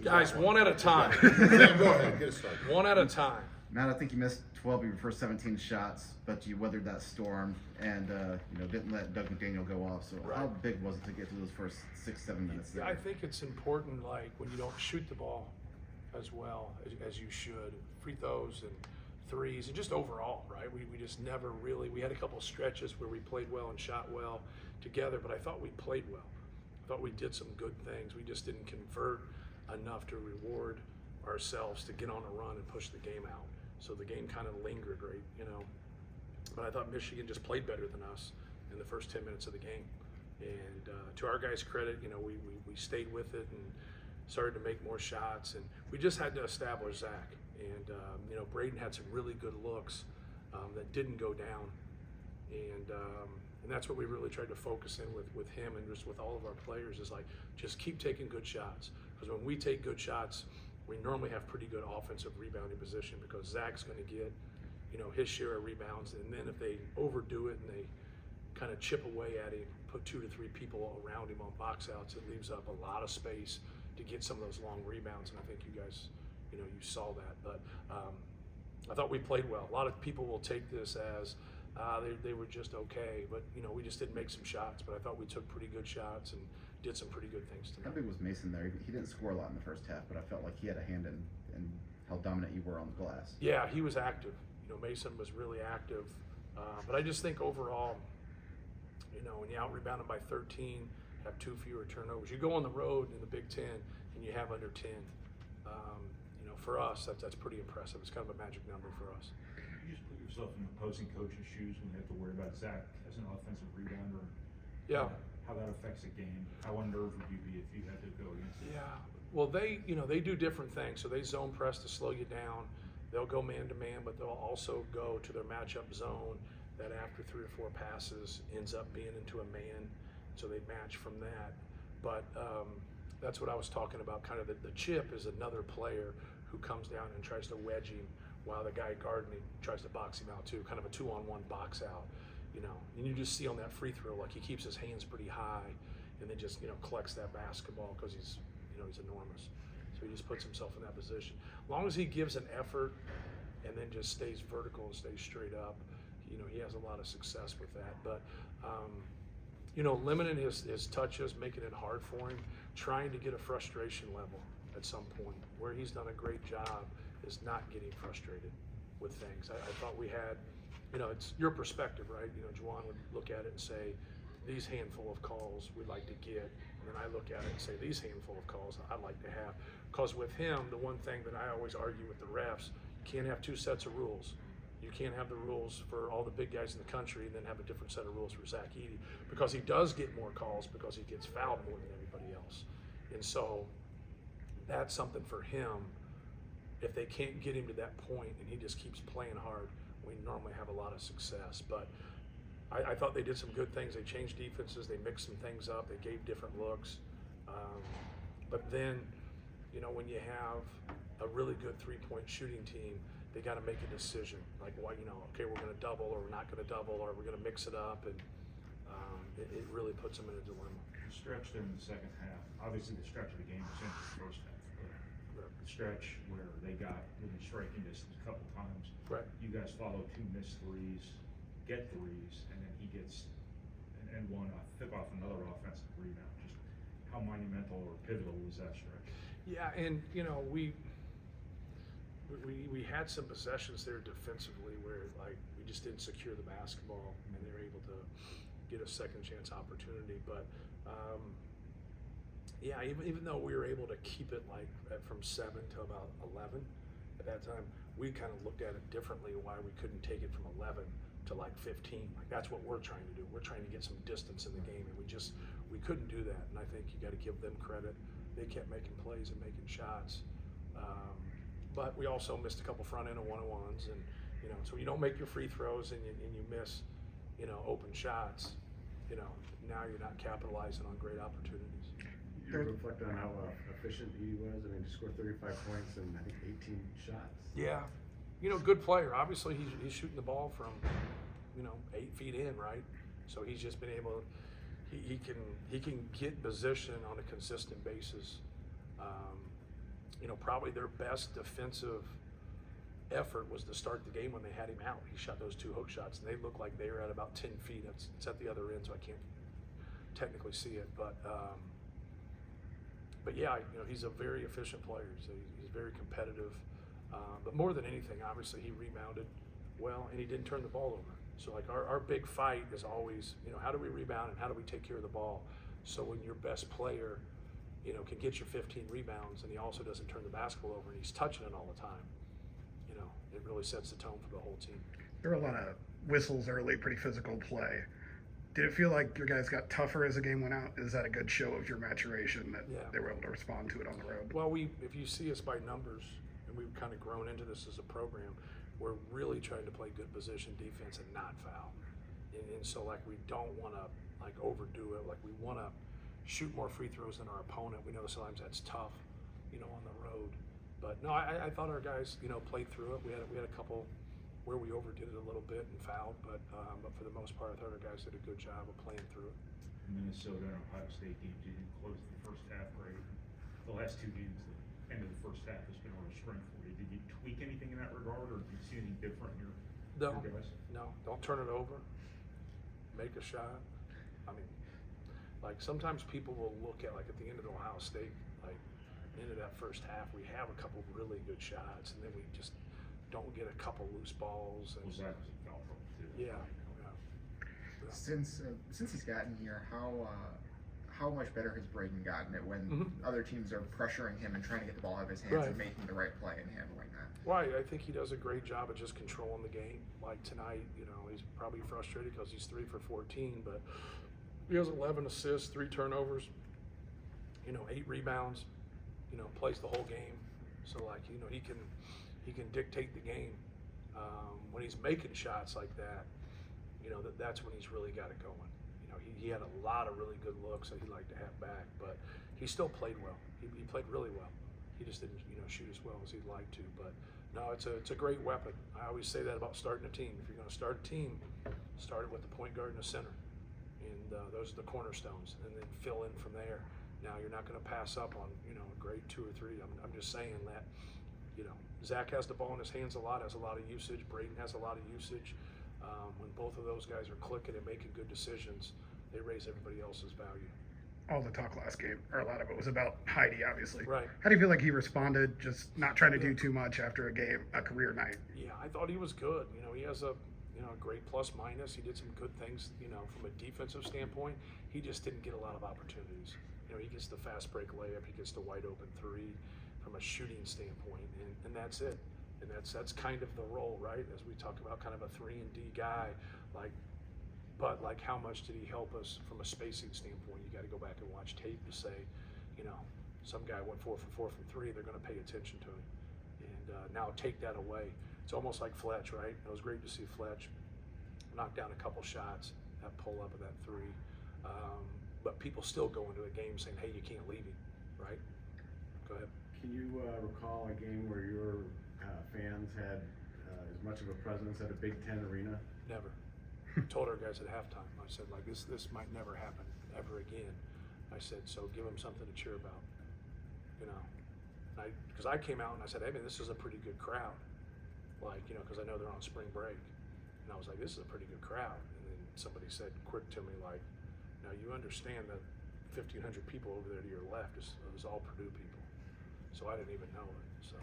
Guys, one at a time. Go ahead, get us started. One at a time. Matt, I think you missed 12 of your first 17 shots, but you weathered that storm and didn't let Doug McDaniel go off. So Right. how big was it to get through those first 6-7 minutes there? I think it's important, like when you don't shoot the ball as well as you should, free throws and threes, and just overall, right? We just never really. We had a couple of stretches where we played well and shot well together, but I thought we played well. I thought we did some good things. We just didn't convert enough to reward ourselves to get on a run and push the game out. So the game kind of lingered, right? But I thought Michigan just played better than us in the first 10 minutes of the game. And to our guys' credit, we stayed with it and started to make more shots. And we just had to establish Zach. And Braden had some really good looks that didn't go down. And that's what we really tried to focus in with him and just with all of our players is like, just keep taking good shots. Because when we take good shots, we normally have pretty good offensive rebounding position because Zach's going to get, his share of rebounds. And then if they overdo it and they kind of chip away at him, put 2 to 3 people around him on box outs, it leaves up a lot of space to get some of those long rebounds. And I think you guys, you saw that. But I thought we played well. A lot of people will take this as they were just okay, but we just didn't make some shots. But I thought we took pretty good shots and did some pretty good things tonight. How big was Mason there? He didn't score a lot in the first half, but I felt like he had a hand in how dominant you were on the glass. Yeah, he was active. Mason was really active. But I just think overall, when you out-rebounded by 13, have 2 fewer turnovers. You go on the road in the Big Ten and you have under 10. For us, that's pretty impressive. It's kind of a magic number for us. You just put yourself in the opposing coach's shoes when you have to worry about Zach as an offensive rebounder. Yeah. How that affects a game. How unnerved would you be if you had to go against it? Yeah. Well, they do different things. So they zone press to slow you down. They'll go man to man, but they'll also go to their matchup zone that after 3 or 4 passes ends up being into a man. So they match from that. But that's what I was talking about. Kind of the chip is another player who comes down and tries to wedge him while the guy guarding him tries to box him out too. Kind of a 2-on-1 box out. And you just see on that free throw, like he keeps his hands pretty high and then just, collects that basketball because he's enormous. So he just puts himself in that position. As long as he gives an effort and then just stays vertical and stays straight up, he has a lot of success with that. But, limiting his touches, making it hard for him, trying to get a frustration level at some point. Where he's done a great job is not getting frustrated with things. I thought we had, it's your perspective, right? Juwan would look at it and say, these handful of calls we'd like to get. And then I look at it and say, these handful of calls I'd like to have. Because with him, the one thing that I always argue with the refs, you can't have 2 sets of rules. You can't have the rules for all the big guys in the country and then have a different set of rules for Zach Edey, because he does get more calls because he gets fouled more than everybody else. And so that's something for him. If they can't get him to that point and he just keeps playing hard, we normally have a lot of success. But I thought they did some good things. They changed defenses. They mixed some things up. They gave different looks. But then, when you have a really good 3-point shooting team, they got to make a decision. Like, okay, we're going to double or we're not going to double or we're going to mix it up. And it really puts them in a dilemma. The stretch there in the second half, obviously the stretch of the game was in the first half. But the stretch where they got within striking distance a couple times. Right. You guys follow 2 missed threes, get threes, and then he gets an N1 tip off another offensive rebound. Just how monumental or pivotal was that stretch? Yeah, and we had some possessions there defensively where we just didn't secure the basketball and they were able to get a second chance opportunity. But even though we were able to keep it from 7 to about 11 at that time, we kind of looked at it differently why we couldn't take it from 11 to 15. That's what we're trying to do. We're trying to get some distance in the game, and we couldn't do that. And I think you got to give them credit. They kept making plays and making shots. But we also missed a couple front end of 1-on-1s, and so you don't make your free throws and you miss open shots. Now you're not capitalizing on great opportunities. You reflect on how efficient he was. I mean, he scored 35 points and I think 18 shots. Yeah, good player. Obviously, he's shooting the ball from 8 feet in, right? So he's just been able. He can get position on a consistent basis. probably their best defensive effort was to start the game when they had him out. He shot those 2 hook shots, and they looked like they were at about 10 feet. It's at the other end, so I can't technically see it. But yeah, he's a very efficient player. He's very competitive. But more than anything, obviously, he rebounded well, and he didn't turn the ball over. So, like, our big fight is always, how do we rebound and how do we take care of the ball? So when your best player, can get your 15 rebounds and he also doesn't turn the basketball over and he's touching it all the time, it really sets the tone for the whole team. There were a lot of whistles early, pretty physical play. Did it feel like your guys got tougher as the game went out? Is that a good show of your maturation that they were able to respond to it on the road? Well, if you see us by numbers, and we've kind of grown into this as a program, we're really trying to play good position defense and not foul. And so, like, we don't want to, like, overdo it. Like, we want to shoot more free throws than our opponent. We know sometimes that's tough, on the road. But no, I thought our guys, played through it. We had a couple where we overdid it a little bit and fouled, but for the most part, I thought our guys did a good job of playing through it. Minnesota and Ohio State games, you didn't close the first half great. The last 2 games, the end of the first half has been a real strength for you. Did you tweak anything in that regard, or did you see anything different in your guys? No, don't turn it over. Make a shot. I mean, like, sometimes people will look at, like, at the end of the Ohio State, like, end of that first half, we have a couple really good shots, and then we just don't get a couple loose balls. And Well, Zach was in foul trouble too. yeah. Since he's gotten here, how much better has Braden gotten at when other teams are pressuring him and trying to get the ball out of his hands and making the right play and handling that? Right, I think he does a great job of just controlling the game. Like tonight, he's probably frustrated because he's 3 for 14, but he has 11 assists, 3 turnovers, 8 rebounds, plays the whole game. So, like, he can dictate the game. When he's making shots like that, that's when he's really got it going. He had a lot of really good looks that he'd like to have back, but he still played well. He played really well. He just didn't, shoot as well as he'd like to. But no, it's a great weapon. I always say that about starting a team. If you're going to start a team, start it with the point guard and the center, and those are the cornerstones, and then fill in from there. Now, you're not going to pass up on a grade 2 or 3. I'm just saying that Zach has the ball in his hands a lot, has a lot of usage. Braden has a lot of usage. When both of those guys are clicking and making good decisions, they raise everybody else's value. All the talk last game, or a lot of it, was about Edey, obviously. Right. How do you feel like he responded, just not trying to do too much after a career night? Yeah, I thought he was good. He has a great plus minus. He did some good things, from a defensive standpoint. He just didn't get a lot of opportunities. He gets the fast break layup, he gets the wide open 3 from a shooting standpoint, and that's it. And that's kind of the role, right? As we talk about kind of a 3-and-D guy, but how much did he help us from a spacing standpoint? You got to go back and watch tape to say, some guy went 4 for 4 from 3, they're going to pay attention to him. And now take that away. It's almost like Fletch, right? It was great to see Fletch knock down a couple shots, that pull up of that 3. But people still go into a game saying, hey, you can't leave him, right? Go ahead. Can you recall a game where your fans had as much of a presence at a Big Ten arena? Never. I told our guys at halftime, I said, like, this might never happen ever again. I said, so give them something to cheer about, because I came out and I said, hey, man, this is a pretty good crowd, because I know they're on spring break, and I was like, this is a pretty good crowd. And then somebody said quick to me, like, now you understand that 1,500 people over there to your left is all Purdue people, so I didn't even know it. So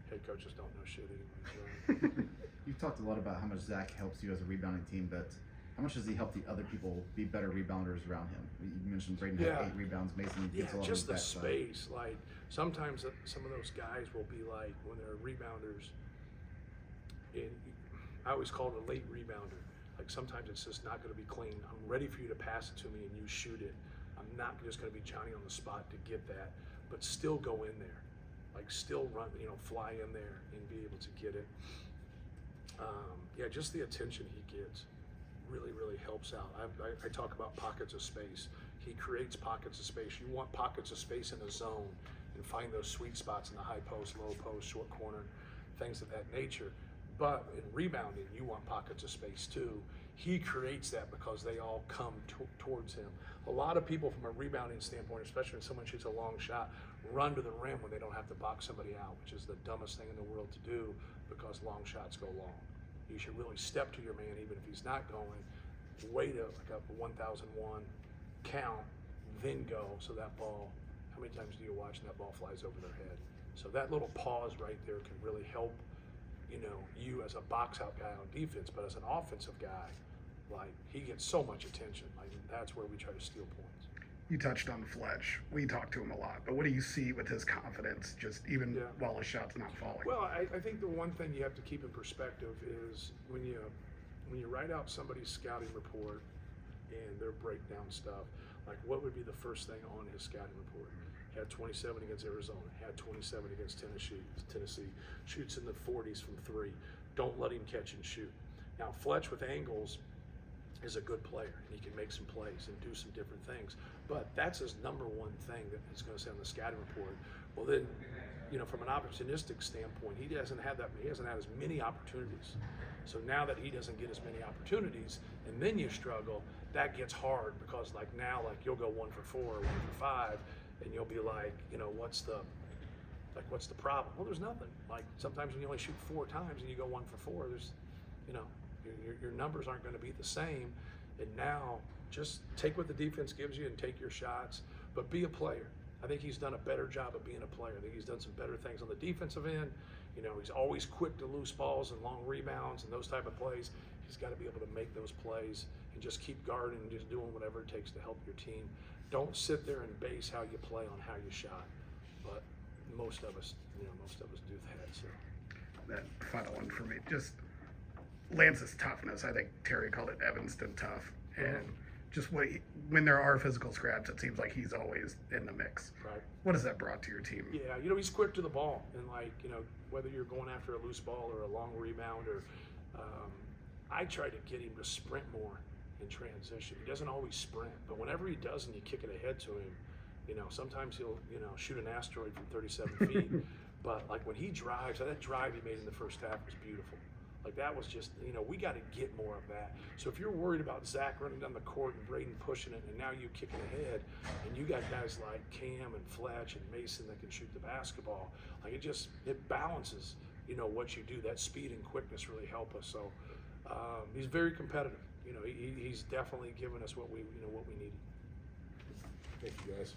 head coaches don't know shit anyway. So. You've talked a lot about how much Zach helps you as a rebounding team, but how much does he help the other people be better rebounders around him? You mentioned Braden had 8 rebounds. Mason gets a lot just of the that space. Like, sometimes some of those guys will be like, when they're rebounders, I always call it a late rebounder. Like, sometimes it's just not going to be clean. I'm ready for you to pass it to me and you shoot it. I'm not just going to be Johnny on the spot to get that, but still go in there. Like, still run, fly in there and be able to get it. Just the attention he gets really, really helps out. I talk about pockets of space. He creates pockets of space. You want pockets of space in a zone and find those sweet spots in the high post, low post, short corner, things of that nature. But in rebounding, you want pockets of space too. He creates that because they all come towards him. A lot of people from a rebounding standpoint, especially when someone shoots a long shot, run to the rim when they don't have to box somebody out, which is the dumbest thing in the world to do because long shots go long. You should really step to your man even if he's not going, wait like a 1001 count, then go so that ball, how many times do you watch and that ball flies over their head? So that little pause right there can really help, you as a box out guy on defense, but as an offensive guy, like he gets so much attention. Like that's where we try to steal points. You touched on Fletch. We talk to him a lot, but what do you see with his confidence, just even while his shot's not falling? Well, I think the one thing you have to keep in perspective is when you write out somebody's scouting report and their breakdown stuff, like what would be the first thing on his scouting report? Had 27 against Arizona, had 27 against Tennessee, shoots in the 40s from three. Don't let him catch and shoot. Now, Fletch with angles is a good player, and he can make some plays and do some different things. But that's his number one thing that he's going to say on the scouting report. Well, then, from an opportunistic standpoint, he hasn't had as many opportunities. So now that he doesn't get as many opportunities, and then you struggle, that gets hard because now you'll go 1 for 4 or 1 for 5, and you'll be like, what's the problem? Well, there's nothing. Like sometimes when you only shoot 4 times and you go 1 for 4, there's, your numbers aren't going to be the same. And now just take what the defense gives you and take your shots, but be a player. I think he's done a better job of being a player. I think he's done some better things on the defensive end. He's always quick to loose balls and long rebounds and those type of plays. He's got to be able to make those plays and just keep guarding and just doing whatever it takes to help your team. Don't sit there and base how you play on how you shot. But most of us do that. So that final one for me, just Lance's toughness. I think Terry called it Evanston tough, and just when there are physical scraps, it seems like he's always in the mix. Right. What has that brought to your team? Yeah, he's quick to the ball, and whether you're going after a loose ball or a long rebound, or I try to get him to sprint more in transition. He doesn't always sprint, but whenever he does, and you kick it ahead to him, sometimes he'll shoot an asteroid from 37 feet. But when he drives, that drive he made in the first half was beautiful. That was just, we got to get more of that. So if you're worried about Zach running down the court and Braden pushing it, and now you kicking ahead, and you got guys like Cam and Fletch and Mason that can shoot the basketball, it balances, what you do. That speed and quickness really help us. So he's very competitive. He's definitely given us what we needed. Thank you, guys.